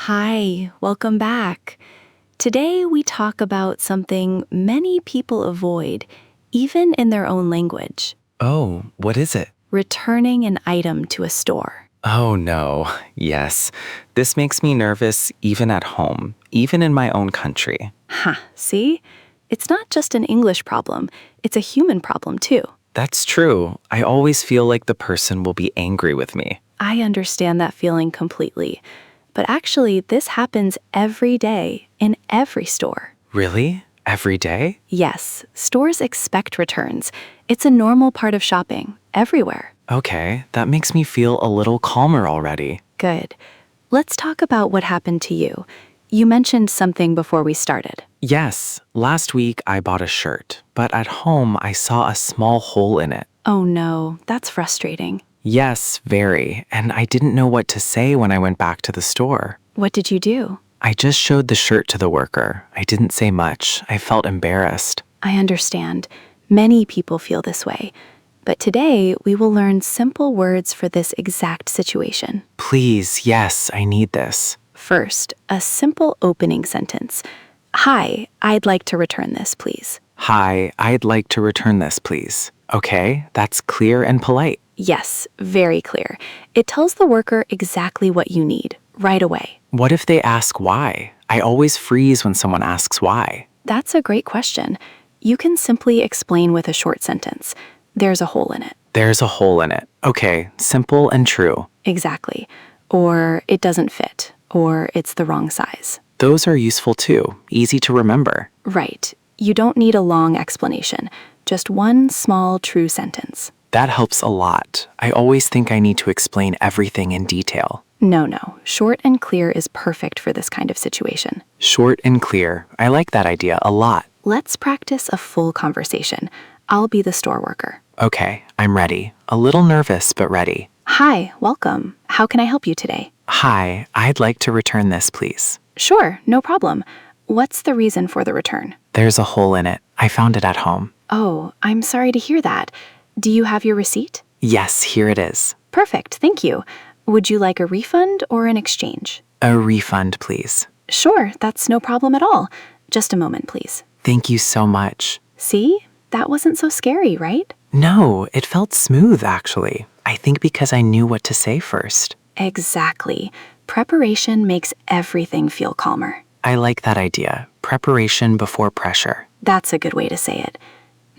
Hi, welcome back. Today we talk about something many people avoid, even in their own language: Oh, what is it? returning an item to a store. Oh no, yes. This makes me nervous even at home, even in my own country. See? It's not just an English problem, it's a human problem too. That's true. I always feel like the person will be angry with me. I understand that feeling completely. But actually, this happens every day in every store. Really? Every day? Yes, stores expect returns. It's a normal part of shopping, everywhere. Okay, that makes me feel a little calmer already. Good. Let's talk about what happened to you. You mentioned something before we started. Yes, last week I bought a shirt, but at home I saw a small hole in it. Oh no, that's frustrating. Yes, very, and I didn't know what to say when I went back to the store. What did you do? I just showed the shirt to the worker. I didn't say much. I felt embarrassed. I understand. Many people feel this way. But today, we will learn simple words for this exact situation. Please, yes, I need this. First, a simple opening sentence. Hi, I'd like to return this, please. Hi, I'd like to return this, please. Okay, that's clear and polite. Yes, very clear. It tells the worker exactly what you need, right away. What if they ask why? I always freeze when someone asks why. That's a great question. You can simply explain with a short sentence. There's a hole in it. There's a hole in it. Okay, simple and true. Exactly. Or it doesn't fit. Or it's the wrong size. Those are useful too, easy to remember. Right. You don't need a long explanation. Just one small, true sentence. That helps a lot. I always think I need to explain everything in detail. No. Short and clear is perfect for this kind of situation. Short and clear. I like that idea a lot. Let's practice a full conversation. I'll be the store worker. Okay, I'm ready. A little nervous, but ready. Hi, welcome. How can I help you today? Hi, I'd like to return this, please. Sure, no problem. What's the reason for the return? There's a hole in it. I found it at home. Oh, I'm sorry to hear that. Do you have your receipt? Yes, here it is. Perfect, thank you. Would you like a refund or an exchange? A refund, please. Sure, that's no problem at all. Just a moment, please. Thank you so much. See? That wasn't so scary, right? No, it felt smooth, actually. I think because I knew what to say first. Exactly. Preparation makes everything feel calmer. I like that idea. Preparation before pressure. That's a good way to say it.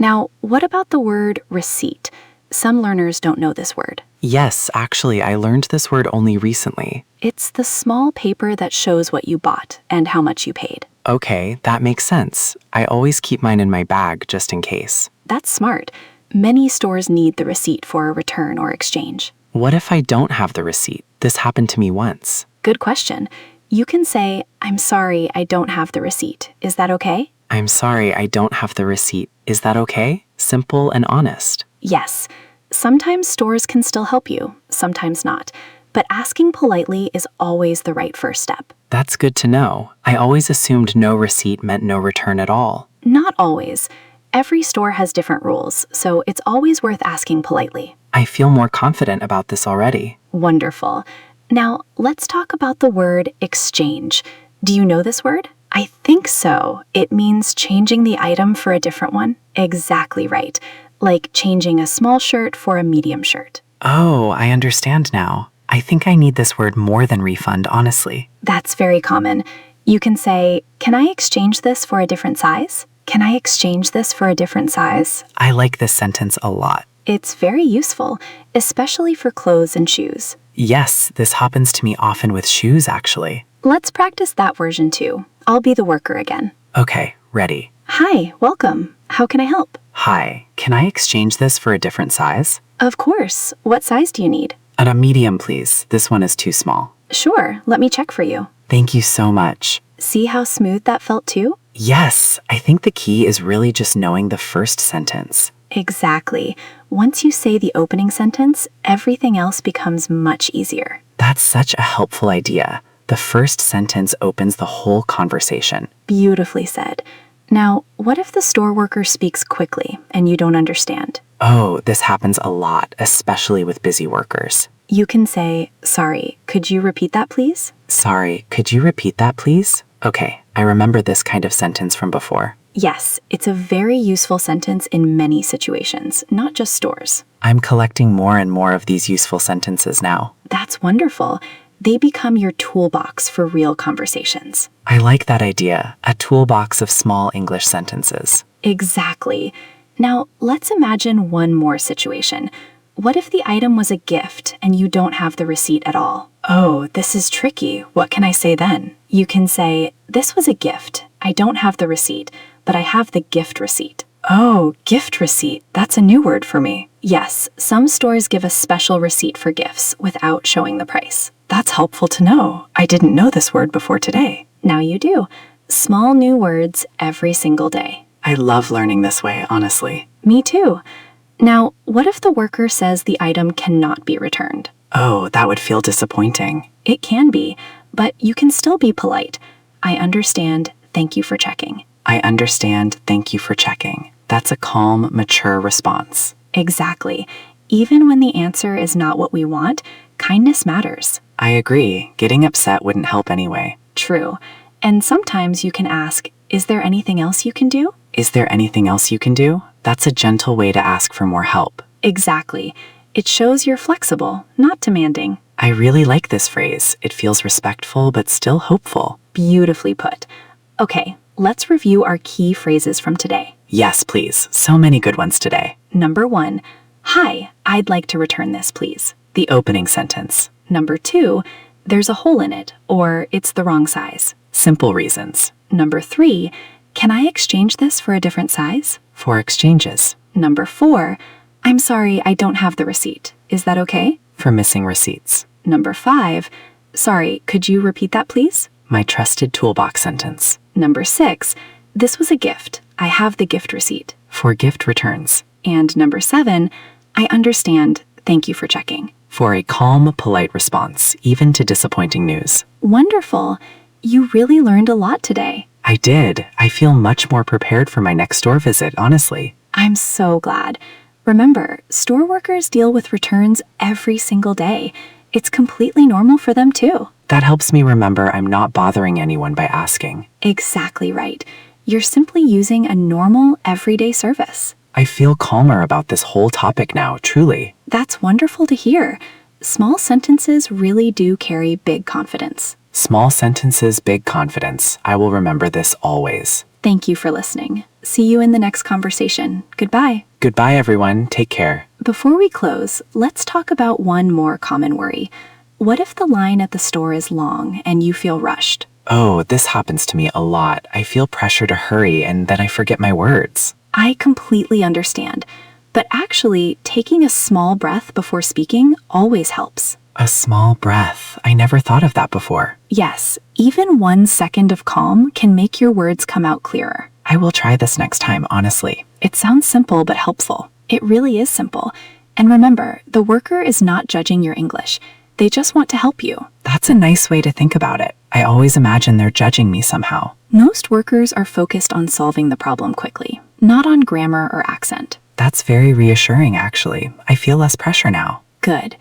Now, what about the word receipt? Some learners don't know this word. Yes, actually, I learned this word only recently. It's the small paper that shows what you bought and how much you paid. Okay, that makes sense. I always keep mine in my bag just in case. That's smart. Many stores need the receipt for a return or exchange. What if I don't have the receipt? This happened to me once. Good question. You can say, I'm sorry, I don't have the receipt. Is that okay? I'm sorry, I don't have the receipt. Is that okay? Simple and honest. Yes. Sometimes stores can still help you, sometimes not. But asking politely is always the right first step. That's good to know. I always assumed no receipt meant no return at all. Not always. Every store has different rules, so it's always worth asking politely. I feel more confident about this already. Wonderful. Now, let's talk about the word exchange. Do you know this word? I think so. It means changing the item for a different one. Exactly right. Like changing a small shirt for a medium shirt. Oh, I understand now. I think I need this word more than refund, honestly. That's very common. You can say, can I exchange this for a different size? Can I exchange this for a different size? I like this sentence a lot. It's very useful, especially for clothes and shoes. Yes, this happens to me often with shoes, actually. Let's practice that version too. I'll be the worker again. Okay, ready. Hi, welcome. How can I help? Hi, can I exchange this for a different size? Of course. What size do you need? At a medium, please. This one is too small. Sure, let me check for you. Thank you so much. See how smooth that felt too? Yes, I think the key is really just knowing the first sentence. Exactly. Once you say the opening sentence, everything else becomes much easier. That's such a helpful idea. The first sentence opens the whole conversation. Beautifully said. Now, what if the store worker speaks quickly and you don't understand? Oh, this happens a lot, especially with busy workers. You can say, sorry, could you repeat that please? Sorry, could you repeat that, please? Okay, I remember this kind of sentence from before. Yes, it's a very useful sentence in many situations, not just stores. I'm collecting more and more of these useful sentences now. That's wonderful. They become your toolbox for real conversations. I like that idea, a toolbox of small English sentences. Exactly. Now, let's imagine one more situation. What if the item was a gift and you don't have the receipt at all? Oh, this is tricky. What can I say then? You can say, this was a gift. I don't have the receipt, but I have the gift receipt. Oh, gift receipt. That's a new word for me. Yes, some stores give a special receipt for gifts without showing the price. That's helpful to know. I didn't know this word before today. Now you do. Small new words every single day. I love learning this way, honestly. Me too. Now, what if the worker says the item cannot be returned? Oh, that would feel disappointing. It can be, but you can still be polite. I understand. Thank you for checking. I understand. Thank you for checking. That's a calm, mature response. Exactly. Even when the answer is not what we want, kindness matters. I agree. Getting upset wouldn't help anyway. True. And sometimes you can ask, is there anything else you can do? Is there anything else you can do? That's a gentle way to ask for more help. Exactly. It shows you're flexible, not demanding. I really like this phrase. It feels respectful but still hopeful. Beautifully put. Okay, let's review our key phrases from today. Yes, please. So many good ones today. Number 1, hi, I'd like to return this, please. The opening sentence. Number 2, there's a hole in it, or it's the wrong size. Simple reasons. Number 3, can I exchange this for a different size? For exchanges. Number 4, I'm sorry, I don't have the receipt. Is that okay? For missing receipts. Number 5, sorry, could you repeat that, please? My trusted toolbox sentence. Number 6, this was a gift. I have the gift receipt. For gift returns. And number 7, I understand. Thank you for checking. For a calm, polite response, even to disappointing news. Wonderful. You really learned a lot today. I did. I feel much more prepared for my next store visit, honestly. I'm so glad. Remember, store workers deal with returns every single day. It's completely normal for them too. That helps me remember I'm not bothering anyone by asking. Exactly right. You're simply using a normal, everyday service. I feel calmer about this whole topic now, truly. That's wonderful to hear. Small sentences really do carry big confidence. Small sentences, big confidence. I will remember this always. Thank you for listening. See you in the next conversation. Goodbye. Goodbye, everyone. Take care. Before we close, let's talk about one more common worry. What if the line at the store is long and you feel rushed? Oh, this happens to me a lot. I feel pressure to hurry and then I forget my words. I completely understand. But actually, taking a small breath before speaking always helps. A small breath. I never thought of that before. Yes, even 1 second of calm can make your words come out clearer. I will try this next time, honestly. It sounds simple but helpful. It really is simple. And remember, the worker is not judging your English. They just want to help you. That's a nice way to think about it. I always imagine they're judging me somehow. Most workers are focused on solving the problem quickly, not on grammar or accent. That's very reassuring, actually. I feel less pressure now. Good.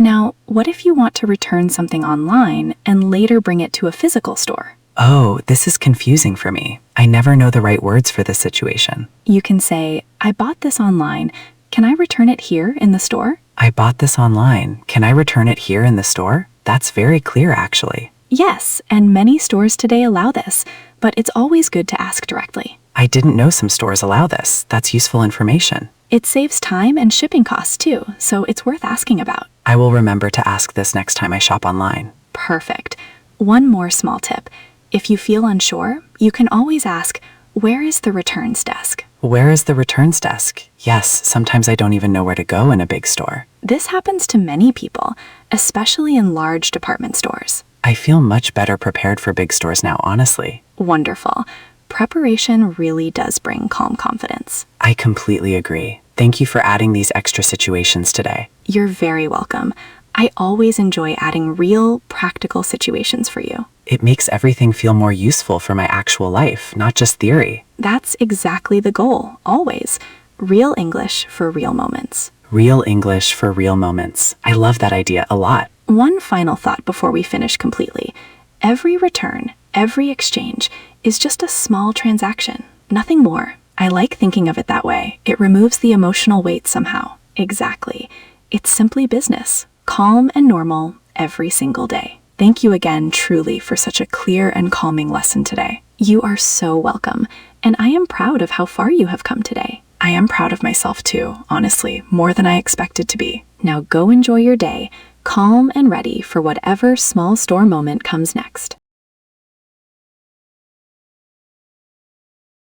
Now, what if you want to return something online and later bring it to a physical store? Oh, this is confusing for me. I never know the right words for this situation. You can say, I bought this online. Can I return it here in the store? I bought this online. Can I return it here in the store? That's very clear, actually. Yes, and many stores today allow this, but it's always good to ask directly. I didn't know some stores allow this. That's useful information. It saves time and shipping costs too, so it's worth asking about. I will remember to ask this next time I shop online. Perfect. One more small tip. If you feel unsure, you can always ask, where is the returns desk? Where is the returns desk? Yes, sometimes I don't even know where to go in a big store. This happens to many people, especially in large department stores. I feel much better prepared for big stores now, honestly. Wonderful. Preparation really does bring calm confidence. I completely agree. Thank you for adding these extra situations today. You're very welcome. I always enjoy adding real, practical situations for you. It makes everything feel more useful for my actual life, not just theory. That's exactly the goal, always. Real English for real moments. Real English for real moments. I love that idea a lot. One final thought before we finish completely. Every return, every exchange is just a small transaction, nothing more. I like thinking of it that way. It removes the emotional weight somehow. Exactly. It's simply business, calm and normal every single day. Thank you again, truly, for such a clear and calming lesson today. You are so welcome, and I am proud of how far you have come today. I am proud of myself too, honestly, more than I expected to be. Now go enjoy your day, calm and ready for whatever small store moment comes next.